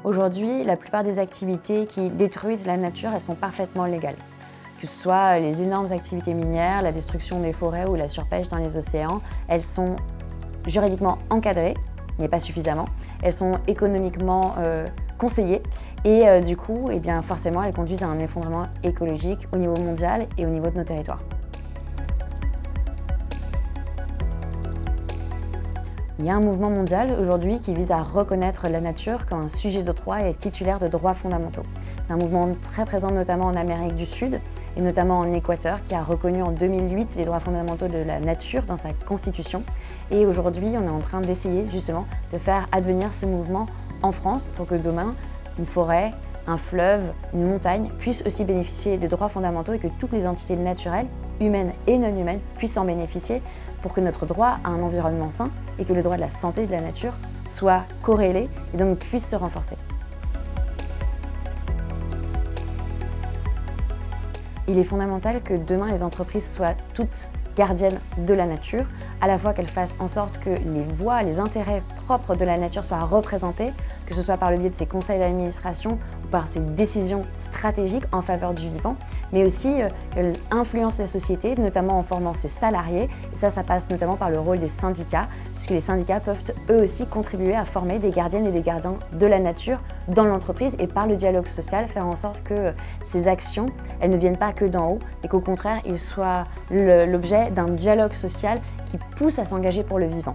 Aujourd'hui, la plupart des activités qui détruisent la nature, elles sont parfaitement légales. Que ce soit les énormes activités minières, la destruction des forêts ou la surpêche dans les océans, elles sont juridiquement encadrées, mais pas suffisamment. Elles sont économiquement conseillées et du coup, forcément, elles conduisent à un effondrement écologique au niveau mondial et au niveau de nos territoires. Il y a un mouvement mondial aujourd'hui qui vise à reconnaître la nature comme un sujet de droit et titulaire de droits fondamentaux. C'est un mouvement très présent notamment en Amérique du Sud et notamment en Équateur qui a reconnu en 2008 les droits fondamentaux de la nature dans sa constitution. Et aujourd'hui, on est en train d'essayer justement de faire advenir ce mouvement en France pour que demain, une forêt, un fleuve, une montagne puissent aussi bénéficier de droits fondamentaux et que toutes les entités naturelles, humaines et non humaines, puissent en bénéficier pour que notre droit à un environnement sain et que le droit de la santé et de la nature soient corrélés et donc puissent se renforcer. Il est fondamental que demain les entreprises soient toutes gardiennes de la nature, à la fois qu'elles fassent en sorte que les voix, les intérêts propres de la nature soient représentés, que ce soit par le biais de ses conseils d'administration ou par ses décisions stratégiques en faveur du vivant, mais aussi qu'elles influencent la société, notamment en formant ses salariés. Et ça passe notamment par le rôle des syndicats, puisque les syndicats peuvent eux aussi contribuer à former des gardiennes et des gardiens de la nature dans l'entreprise et par le dialogue social, faire en sorte que ces actions, elles ne viennent pas que d'en haut, et qu'au contraire, ils soient l'objet d'un dialogue social qui pousse à s'engager pour le vivant.